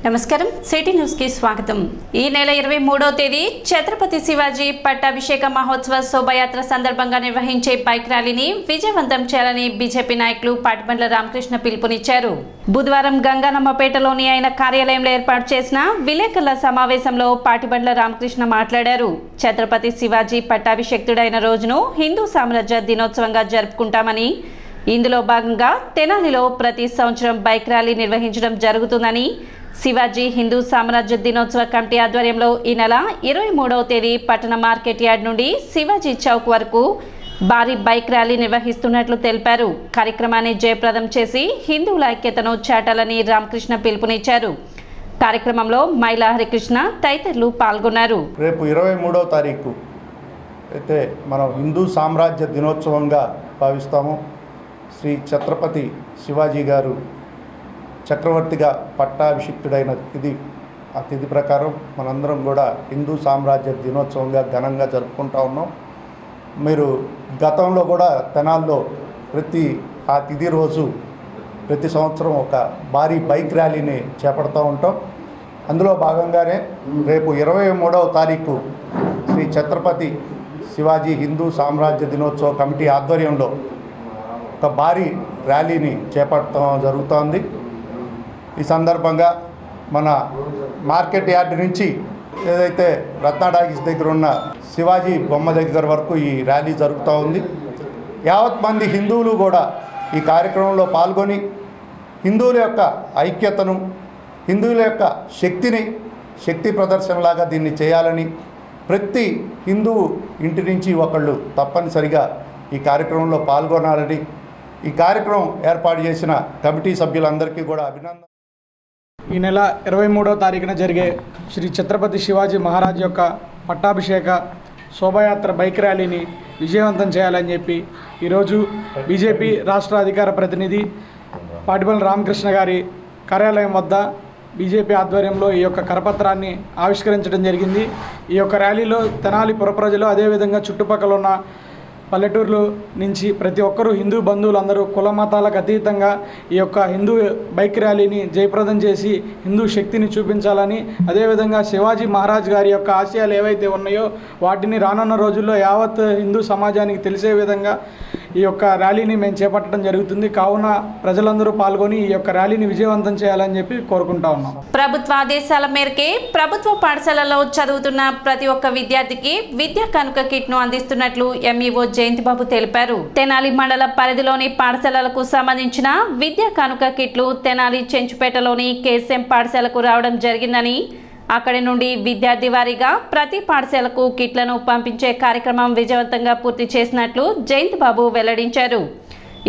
నమస్కారం city news కి స్వాగతం। ఈ నెల 23వ తేదీ ఛత్రపతి శివాజీ పట్టాభిషేక మహోత్సవ శోభాయాత్ర సందర్భంగా నిర్వహించే బైక్ ర్యాలీని విజయవంతం చేయాలని బీజేపీ నాయకులు పాటిబండ్ల రామకృష్ణ పిలుపునిచ్చారు। బుధవారం గంగానమ్మపేటలోని ఆయన కార్యాలయంలో ఏర్పాటు చేసిన విలేకరుల సమావేశంలో పాటిబండ్ల రామకృష్ణ మాట్లాడారు। ఛత్రపతి శివాజీ పట్టాభిషేక్తుడైన రోజును హిందూ సామ్రాజ్య దినోత్సవంగా జరుపుకుంటామని, ఇందులో భాగంగా తెనాలిలో ప్రతి సంవత్సరం బైక్ ర్యాలీ నిర్వహించడం జరుగుతుందని, శివాజీ హిందూ సామ్రాజ్య దినోత్సవ కమిటీ ఆధ్వర్యంలో ఈ నెల 23వ తేదీ పట్టణ మార్కెట్ యార్డ్ నుండి శివాజీ చౌక్ వరకు భారీ బైక్ ర్యాలీ నిర్వహిస్తున్నట్లు తెలిపారు। కార్యక్రమాన్ని జయప్రదం చేసి హిందువుల ఐక్యతను చాటాలని రామకృష్ణ పిలుపునిచ్చారు। కార్యక్రమంలో మైలా హరికృష్ణ తదితరులు పాల్గొన్నారు। రేపు 23వ తారీఖు అయితే మనం హిందూ సామ్రాజ్య దినోత్సవంగా భావిస్తాము। శ్రీ ఛత్రపతి శివాజీ గారు చక్రవర్తిగా పట్టాభిషిక్తుడైన ఆ తిథి ప్రకారం మనందరం కూడా హిందూ సామ్రాజ్య దినోత్సవంగా ఘనంగా జరుపుకుంటా ఉన్నాం। మీరు గతంలో కూడా తెనాల్లో ఆ తిథి రోజు ప్రతి సంవత్సరం ఒక భారీ బైక్ ర్యాలీని చేపడుతూ ఉంటాం। అందులో భాగంగానే రేపు 23వ తారీఖు శ్రీ ఛత్రపతి శివాజీ హిందూ సామ్రాజ్య దినోత్సవ కమిటీ ఆధ్వర్యంలో ఒక భారీ ర్యాలీని చేపట్టడం జరుగుతోంది। ఈ సందర్భంగా మన మార్కెట్ యార్డ్ నుంచి ఏదైతే రత్నాడాగిస్ దగ్గర ఉన్న శివాజీ బొమ్మ దగ్గర వరకు ఈ ర్యాలీ జరుగుతూ ఉంది। యావత్ మంది హిందువులు కూడా ఈ కార్యక్రమంలో పాల్గొని హిందువుల యొక్క ఐక్యతను, హిందువుల యొక్క శక్తి ప్రదర్శనలాగా దీన్ని చేయాలని, ప్రతి హిందువు ఇంటి నుంచి ఒకళ్ళు తప్పనిసరిగా ఈ కార్యక్రమంలో పాల్గొనాలని ఈ కార్యక్రమం ఏర్పాటు చేసిన కమిటీ సభ్యులందరికీ కూడా అభినందన। ఈ నెల 23వ తారీఖున జరిగే శ్రీ ఛత్రపతి శివాజీ మహారాజ్ యొక్క పట్టాభిషేక శోభాయాత్ర బైక్ ర్యాలీని విజయవంతం చేయాలని చెప్పి ఈరోజు బీజేపీ రాష్ట్ర అధికార ప్రతినిధి పాటిబండ్ల రామకృష్ణ గారి కార్యాలయం వద్ద బీజేపీ ఆధ్వర్యంలో ఈ యొక్క కరపత్రాన్ని ఆవిష్కరించడం జరిగింది। ఈ యొక్క ర్యాలీలో తెనాలి పుర ప్రజలు, అదేవిధంగా చుట్టుపక్కల ఉన్న పల్లెటూర్ల నుంచి ప్రతి ఒక్కరూ హిందూ బంధువులందరూ కుల మతాలకు అతీతంగా ఈ యొక్క హిందూ బైక్ ర్యాలీని జయప్రదం చేసి హిందూ శక్తిని చూపించాలని, అదేవిధంగా శివాజీ మహారాజ్ గారి యొక్క ఆశయాలు ఏవైతే ఉన్నాయో వాటిని రానున్న రోజుల్లో యావత్ హిందూ సమాజానికి తెలిసే విధంగా ఈ యొక్క ర్యాలీని మేము చేపట్టడం జరుగుతుంది। కావున ప్రజలందరూ పాల్గొని ఈ యొక్క ర్యాలీని విజయవంతం చేయాలని చెప్పి కోరుకుంటా ఉన్నాం। ప్రభుత్వ ఆదేశాల మేరకే ప్రభుత్వ పాఠశాలలో చదువుతున్న ప్రతి ఒక్క విద్యార్థికి విద్యా కానుక కిట్ ను అందిస్తున్నట్లు ఎంఈఓ జయంతిబాబు తెలిపారు। తెనాలి మండల పరిధిలోని పాఠశాలలకు సంబంధించిన విద్యా కానుక కిట్లు తెనాలి చెంచుపేటలోని కేఎస్ఎం పాఠశాలకు రావడం జరిగిందని, అక్కడి నుండి విద్యార్థి వారీగా ప్రతి పాఠశాలకు కిట్లను పంపించే కార్యక్రమం విజయవంతంగా పూర్తి చేసినట్లు జయంతిబాబు వెల్లడించారు।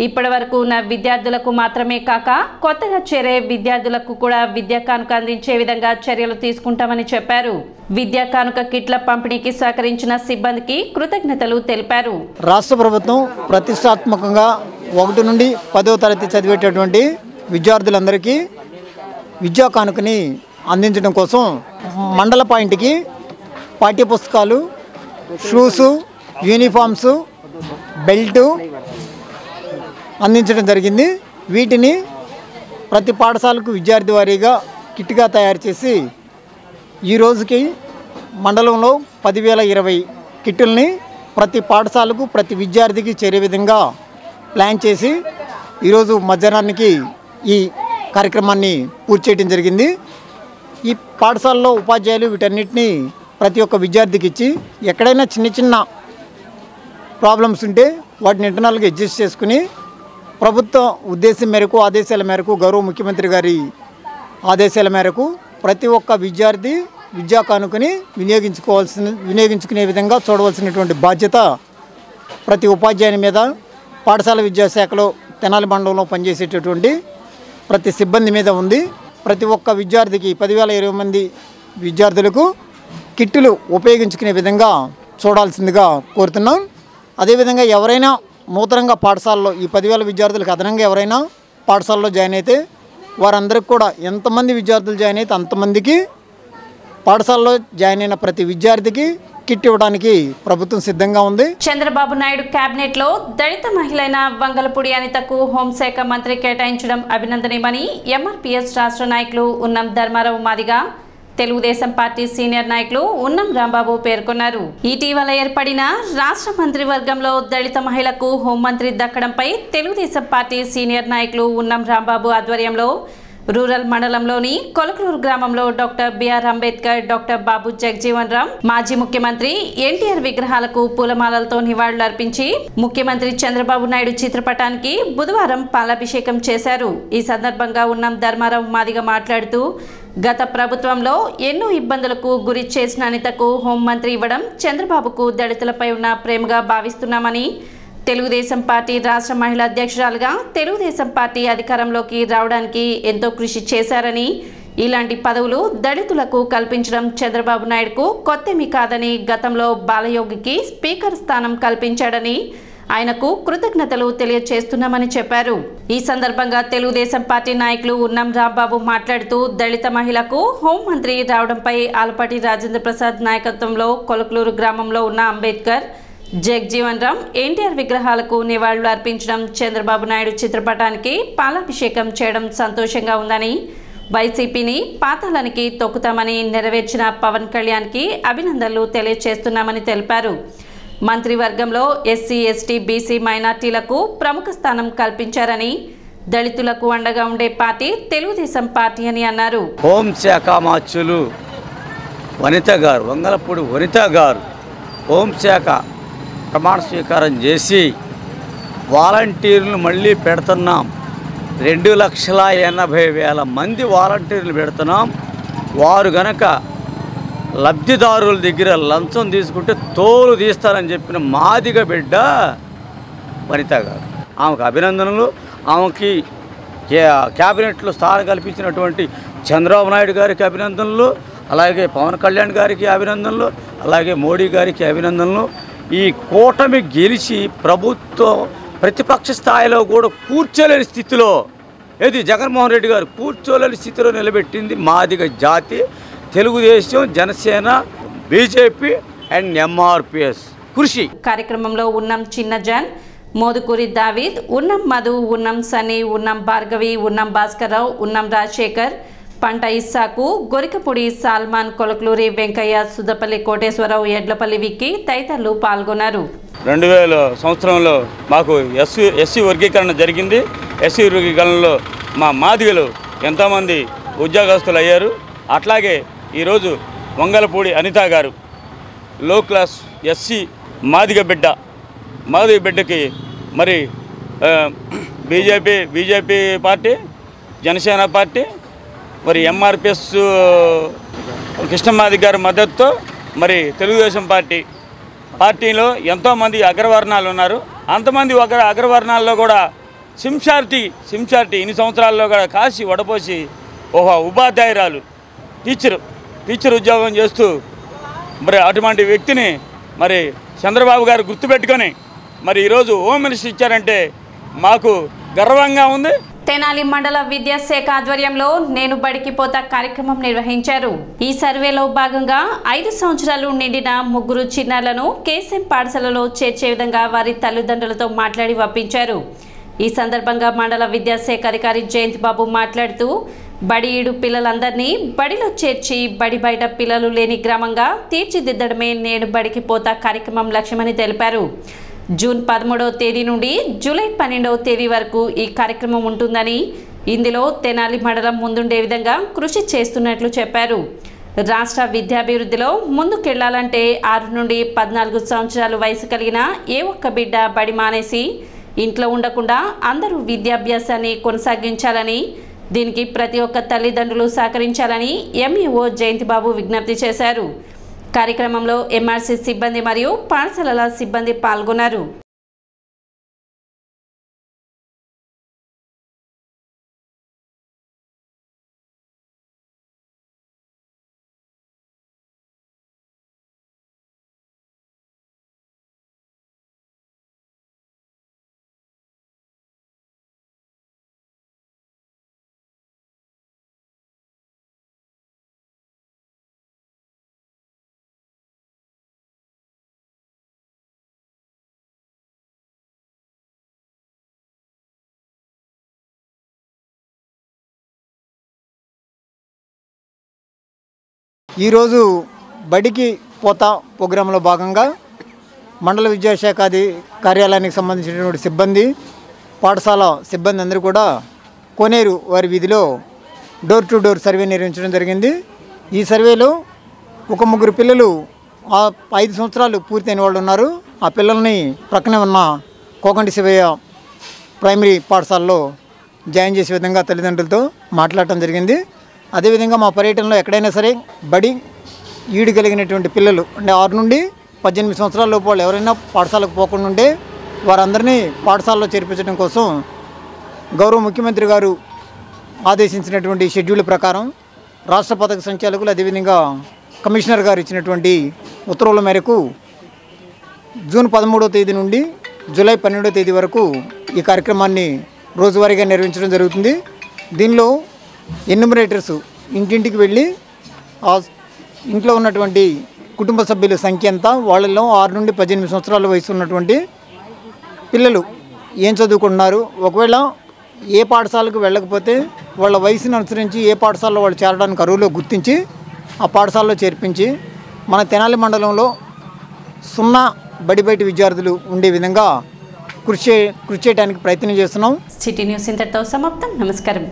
ఇప్పటి వరకు ఉన్న విద్యార్థులకు మాత్రమే కాక కొత్తగా చేరే విద్యార్థులకు కూడా విద్యా కానుక అందించే విధంగా చర్యలు తీసుకుంటామని చెప్పారు। విద్యా కానుక కిట్ల పంపిణీకి సహకరించిన సిబ్బందికి కృతజ్ఞతలు తెలిపారు। రాష్ట్ర ప్రభుత్వం ప్రతిష్టాత్మకంగా 1 నుండి 10వ తరగతి చదివేటటువంటి విద్యార్థులందరికీ విద్యా కానుకని అందించడం కోసం మండల పాయింట్కి పాఠ్యపుస్తకాలు, షూసు, యూనిఫామ్స్, బెల్టు అందించడం జరిగింది। వీటిని ప్రతి పాఠశాలకు విద్యార్థి వారీగా కిట్గా తయారు చేసి ఈ రోజుకి మండలంలో 10,020 కిట్టుల్ని ప్రతి పాఠశాలకు ప్రతి విద్యార్థికి చేరే విధంగా ప్లాన్ చేసి ఈరోజు మధ్యాహ్నానికి ఈ కార్యక్రమాన్ని పూర్తి చేయడం జరిగింది। ఈ పాఠశాలలో ఉపాధ్యాయులు వీటన్నిటిని ప్రతి ఒక్క విద్యార్థికి ఇచ్చి ఎక్కడైనా చిన్న ప్రాబ్లమ్స్ ఉంటే వాటిని ఇంటర్నల్గా అడ్జస్ట్ చేసుకుని ప్రభుత్వ ఉద్దేశం మేరకు, ఆదేశాల మేరకు, గౌరవ ముఖ్యమంత్రి గారి ఆదేశాల మేరకు ప్రతి ఒక్క విద్యార్థి విద్యా కానుకని వినియోగించుకునే విధంగా చూడవలసినటువంటి బాధ్యత ప్రతి ఉపాధ్యాయుని మీద, పాఠశాల విద్యాశాఖలో తెనాలి మండలంలో పనిచేసేటటువంటి ప్రతి సిబ్బంది మీద ఉంది। ప్రతి ఒక్క విద్యార్థికి 10,020 మంది విద్యార్థులకు కిట్టులు ఉపయోగించుకునే విధంగా చూడాల్సిందిగా కోరుతున్నాం। అదేవిధంగా ఎవరైనా నూతనంగా పాఠశాలలో ఈ 10,000 విద్యార్థులకు అదనంగా ఎవరైనా పాఠశాలలో జాయిన్ అయితే వారందరికీ కూడా ఎంతమంది విద్యార్థులు జాయిన్ అయితే అంతమందికి పాఠశాలలో జాయిన్ అయిన ప్రతి విద్యార్థికి కిట్ ఇవ్వడానికి ప్రభుత్వం సిద్ధంగా ఉంది. చంద్రబాబు నాయుడు కేబినెట్ లో దళిత మహిళైన వంగలపూడి అనితకు హోంశాఖ మంత్రి కేటాయించడం అభినందనీయమని ఎంఆర్పీఎస్ రాష్ట్ర నాయకులు ఉన్నం ధర్మారావు మాదిగా, తెలుగుదేశం పార్టీ సీనియర్ నాయకులు ఉన్నం రాంబాబు పేర్కొన్నారు. ఇటీవల ఏర్పడిన రాష్ట్ర మంత్రివర్గంలో దళిత మహిళకు హోంమంత్రి దక్కడంపై తెలుగుదేశం పార్టీ సీనియర్ నాయకులు ఉన్నం రాంబాబు ఆధ్వర్యంలో రూరల్ మండలంలోని కొలకలూరు గ్రామంలో డాక్టర్ బిఆర్ అంబేద్కర్, డాక్టర్ బాబు జగజీవన్ రామ్, మాజీ ముఖ్యమంత్రి ఎన్టీఆర్ విగ్రహాలకు పూలమాలలతో నివాళులర్పించి ముఖ్యమంత్రి చంద్రబాబు నాయుడు చిత్రపటానికి బుధవారం పాలాభిషేకం చేశారు. ఈ సందర్భంగా ఉన్నం ధర్మారావు మాదిగా మాట్లాడుతూ, గత ప్రభుత్వంలో ఎన్నో ఇబ్బందులకు గురి చేసిన అనితకు హోంమంత్రి ఇవ్వడం చంద్రబాబుకు దళితులపై ఉన్న ప్రేమగా భావిస్తున్నామని, తెలుగుదేశం పార్టీ రాష్ట్ర మహిళా అధ్యక్షురాలుగా తెలుగుదేశం పార్టీ అధికారంలోకి రావడానికి ఎంతో కృషి చేశారని, ఇలాంటి పదవులు దళితులకు కల్పించడం చంద్రబాబు నాయుడుకు కొత్తేమీ కాదని, గతంలో బాలయోగికి స్పీకర్ స్థానం కల్పించాడని ఆయనకు కృతజ్ఞతలు తెలియజేస్తున్నామని చెప్పారు. ఈ సందర్భంగా తెలుగుదేశం పార్టీ నాయకులు ఉన్నం రాంబాబు మాట్లాడుతూ, దళిత మహిళకు హోంమంత్రి రావడంపై ఆలపాటి రాజేంద్ర ప్రసాద్ నాయకత్వంలో కొలకలూరు గ్రామంలో ఉన్న అంబేద్కర్, జగజీవన్ రామ్, ఎన్టీఆర్ విగ్రహాలకు నివాళులు అర్పించడం, చంద్రబాబు నాయుడు చిత్రపటానికి పాలాభిషేకం చేయడం సంతోషంగా ఉందని, వైసీపీని పాతాళానికి తొక్కుతామని నెరవేర్చిన పవన్ కళ్యాణ్కి అభినందనలు తెలియజేస్తున్నామని తెలిపారు. మంత్రివర్గంలో ఎస్సీ, ఎస్టీ, బీసీ మైనార్టీలకు ప్రముఖ స్థానం కల్పించారని, దళితులకు అండగా ఉండే పార్టీ తెలుగుదేశం పార్టీ అని అన్నారు. హోంశాఖ మార్చులు వనిత గారు, వంగలపూడి వనిత గారు హోంశాఖ ప్రమాణ స్వీకారం చేసి వాలంటీర్లు మళ్ళీ పెడుతున్నాం. 2,80,000 మంది వాలంటీర్లు పెడుతున్నాం. వారు గనక లబ్ధిదారుల దగ్గర లంచం తీసుకుంటే తోలు తీస్తారని చెప్పిన మాదిగ బిడ్డ వనిత గారు. ఆమెకు అభినందనలు. ఆమెకి క్యాబినెట్లో స్థానం కల్పించినటువంటి చంద్రబాబు నాయుడు గారికి అభినందనలు, అలాగే పవన్ కళ్యాణ్ గారికి అభినందనలు, అలాగే మోడీ గారికి అభినందనలు. ఈ కూటమి గెలిచి ప్రభుత్వం ప్రతిపక్ష స్థాయిలో కూడా కూర్చోలేని స్థితిలో, ఏది జగన్మోహన్ రెడ్డి గారు కూర్చోలేని స్థితిలో నిలబెట్టింది మాదిగ జాతి. తెలుగుదేశం, జనసేన, బీజేపీ అండ్ ఎంఆర్పిఎస్ కృషి. కార్యక్రమంలో ఉన్నం చిన్నజాన్, మోదుకూరి దావీద్, ఉన్నం మధు, ఉన్నం సన్నీ, ఉన్నం భార్గవి, ఉన్నం భాస్కర్రావు, ఉన్నం రాజశేఖర్, పంట ఇస్సాకు, గొరికపూడి సాల్మాన్, కొలకలూరి వెంకయ్య, సుద్దపల్లి కోటేశ్వరరావు, ఎడ్లపల్లి విక్కి తదితరులు పాల్గొన్నారు. 2000 సంవత్సరంలో మాకు ఎస్సీ వర్గీకరణ జరిగింది. ఎస్సీ వర్గీకరణలో మా మాదిగలు ఎంతోమంది ఉద్యోగస్తులు అయ్యారు. అట్లాగే ఈరోజు వంగలపూడి అనిత గారు లో క్లాస్ ఎస్సీ మాదిగ బిడ్డకి మరి బీజేపీ పార్టీ, జనసేన పార్టీ, మరి ఎంఆర్పిఎస్ కృష్ణమాది గారి మద్దతుతో మరి తెలుగుదేశం పార్టీలో ఎంతోమంది అగ్రవర్ణాలు ఉన్నారు. అంతమంది అగ్రవర్ణాల్లో కూడా సింషారిటీ ఇన్ని సంవత్సరాల్లో కూడా కాసి వడపోసి ఒక ఉపాధ్యాయురాలు టీచర్ ఉద్యోగం చేస్తూ మరి అటువంటి వ్యక్తిని మరి చంద్రబాబు గారు గుర్తుపెట్టుకొని మరి ఈరోజు హోమ్ మినిస్టర్ ఇచ్చారంటే మాకు గర్వంగా ఉంది. తెనాలి మండల విద్యాశాఖ ఆధ్వర్యంలో నేను బడికి పోతా కార్యక్రమం నిర్వహించారు. ఈ సర్వేలో భాగంగా 5 సంవత్సరాలు నిండిన 3 చిన్నారులను కేసీఎం పాఠశాలలో చేర్చే విధంగా వారి తల్లిదండ్రులతో మాట్లాడి ఒప్పించారు. ఈ సందర్భంగా మండల విద్యాశాఖ అధికారి జయంతి బాబు మాట్లాడుతూ, బడి ఈడు పిల్లలందరినీ బడిలో చేర్చి బడి బయట పిల్లలు లేని గ్రామంగా తీర్చిదిద్దడమే నేను బడికి పోతా కార్యక్రమం లక్ష్యమని తెలిపారు. జూన్ 13వ తేదీ నుండి జూలై 12వ తేదీ వరకు ఈ కార్యక్రమం ఉంటుందని, ఇందులో తెనాలి మండలం ముందుండే విధంగా కృషి చేస్తున్నట్లు చెప్పారు. రాష్ట్ర విద్యాభివృద్ధిలో ముందుకెళ్లాలంటే 6 నుండి 14 సంవత్సరాల వయసు కలిగిన ఏ ఒక్క బిడ్డ బడి మానేసి ఇంట్లో ఉండకుండా అందరూ విద్యాభ్యాసాన్ని కొనసాగించాలని, దీనికి ప్రతి ఒక్క తల్లిదండ్రులు సహకరించాలని ఎంఈఓ జయంతిబాబు విజ్ఞప్తి చేశారు. కార్యక్రమంలో ఎంఆర్సీ సిబ్బంది మరియు పాఠశాలల సిబ్బంది పాల్గొన్నారు. ఈరోజు బడికి పోతా ప్రోగ్రాంలో భాగంగా మండల విద్యాశాఖ కార్యాలయానికి సంబంధించినటువంటి సిబ్బంది, పాఠశాల సిబ్బంది అందరూ కూడా కోనేరు వారి వీధిలో డోర్ టు డోర్ సర్వే నిర్వహించడం జరిగింది. ఈ సర్వేలో ఒక 3 పిల్లలు 5 సంవత్సరాలు పూర్తయిన వాళ్ళు ఉన్నారు. ఆ పిల్లల్ని ప్రక్కనే ఉన్న కోకంటి శివయ్య ప్రైమరీ పాఠశాలలో జాయిన్ చేసే విధంగా తల్లిదండ్రులతో మాట్లాడటం జరిగింది. అదేవిధంగా మా పర్యటనలో ఎక్కడైనా సరే బడి ఈడు కలిగినటువంటి పిల్లలు అంటే 6 నుండి 18 సంవత్సరాల లోపు వాళ్ళు ఎవరైనా పాఠశాలకు పోకుండా ఉంటే వారందరినీ పాఠశాలలో చేర్పించడం కోసం గౌరవ ముఖ్యమంత్రి గారు ఆదేశించినటువంటి షెడ్యూల్ ప్రకారం రాష్ట్ర పథక సంచాలకులు అదేవిధంగా కమిషనర్ గారు ఇచ్చినటువంటి ఉత్తర్వుల మేరకు జూన్ 13వ తేదీ నుండి జూలై 12వ తేదీ వరకు ఈ కార్యక్రమాన్ని రోజువారీగా నిర్వహించడం జరుగుతుంది. దీనిలో ఎన్యూమరేటర్స్ ఇంటింటికి వెళ్ళి ఆ ఇంట్లో ఉన్నటువంటి కుటుంబ సభ్యుల సంఖ్య ఎంత, వాళ్ళలో 6 నుండి 18 సంవత్సరాల వయసు ఉన్నటువంటి పిల్లలు ఏం చదువుకుంటున్నారు, ఒకవేళ ఏ పాఠశాలకు వెళ్ళకపోతే వాళ్ళ వయసును అనుసరించి ఏ పాఠశాలలో వాళ్ళు చేరడానికి అరువులో గుర్తించి ఆ పాఠశాలలో చేర్పించి మన తెనాలి మండలంలో 0 బడి బయట విద్యార్థులు ఉండే విధంగా కృషి చేయడానికి ప్రయత్నం చేస్తున్నాం. సిటీ న్యూస్ ఇంతటితో సమాప్తం. నమస్కారం.